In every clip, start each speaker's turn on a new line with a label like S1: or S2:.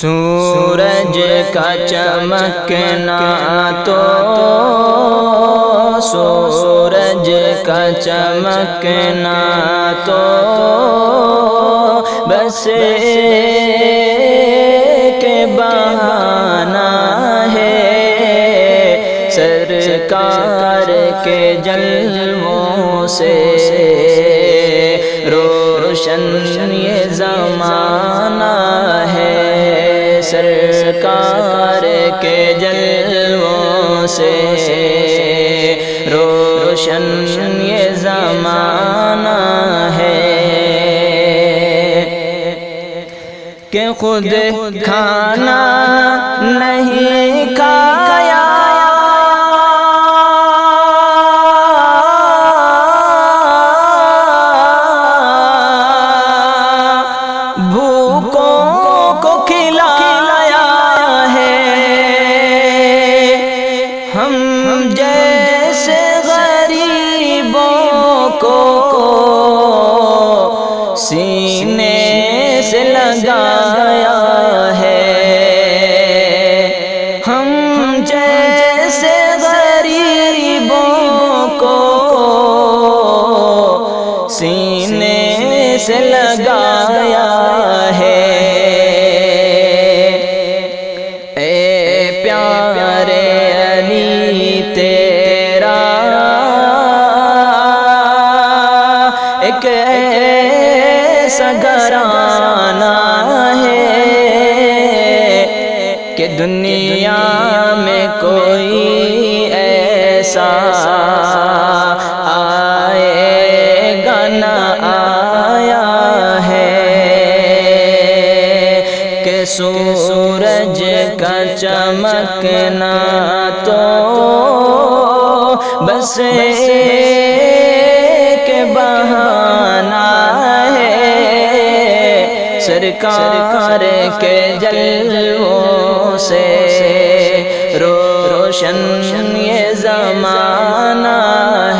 S1: سورج کا چمکنا تو سورج کا چمکنا تو بس ایک بہانہ ہے، سرکار کے جلووں سے روشن یہ زمانہ ہے، سرکار کے جلووں سے روشن یہ زمانہ ہے کہ خود کھانا نہیں کھایا بھوکوں کو کھلایا ہے، ہم جیسے غریبوں کو سینے سے لگایا ہے، ہم جیسے غریبوں کو سینے سے لگایا ہے۔ اے پیارے علی تیرا ایک ایسا گھرانہ ہے کہ دنیا میں کوئی ایسا آئے گا نہ آیا ہے کہ سورج کا چمکنا تو بس ایک بہانہ ہے، سرکار کے جلووں سے روشن یہ زمانہ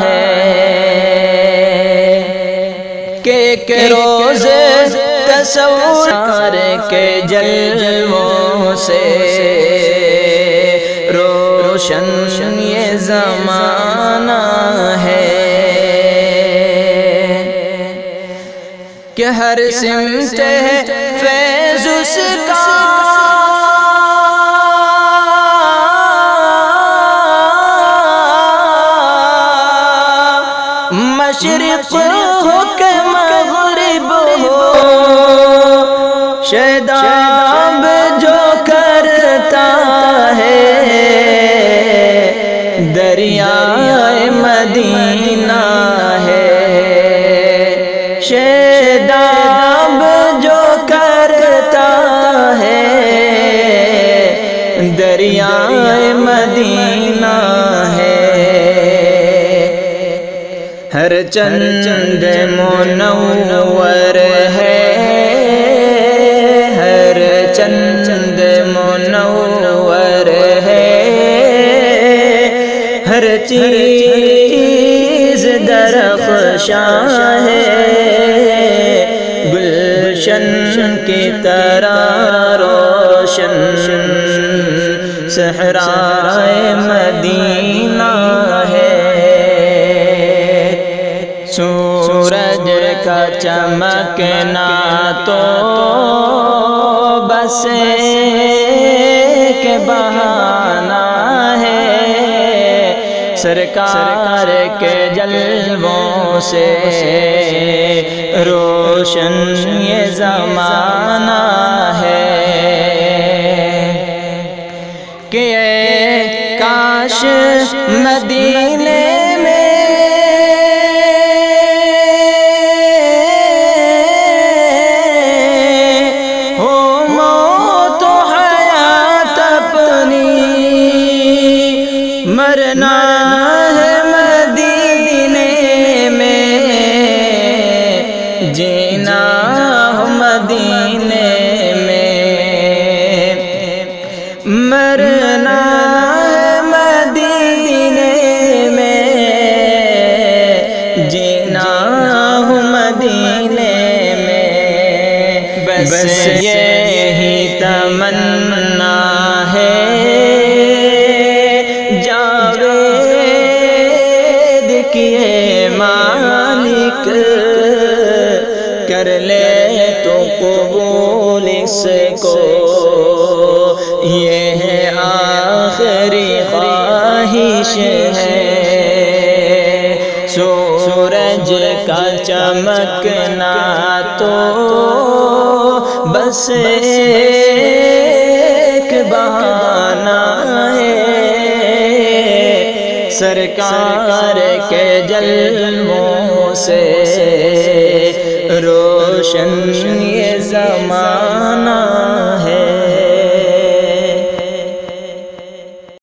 S1: ہے کہ ایک روز تصور کے جلووں سے روشن یہ زمانہ ہے کہ ہر سمت فیض اس کا مشرق ہو کہ مغرب ہو، شیداب جو کرتا ہے دریائے مدینہ ہے، شیداب جو کرتا ہے دریائے مدینہ ہے، ہر چند منور ہے، ہر چند منور ہے، ہر چیز درخشاں ہے، گلشن کی طرح روشن صحرائے مدینہ ہے، سورج کا چمکنا تو بس ایک بہانہ ہے، سرکار کے جلووں سے روشن یہ زمانہ ہے کہ کاش مدینے مرنا ہے مدینے میں، جینا ہو مدینے میں، مرنا ہے مدینے میں، جینا ہو مدینے میں، بس یہی تمنا خواہش ہے سورج کا چمکنا تو بس ایک بہانہ ہے سرکار کے جلووں سے روشنی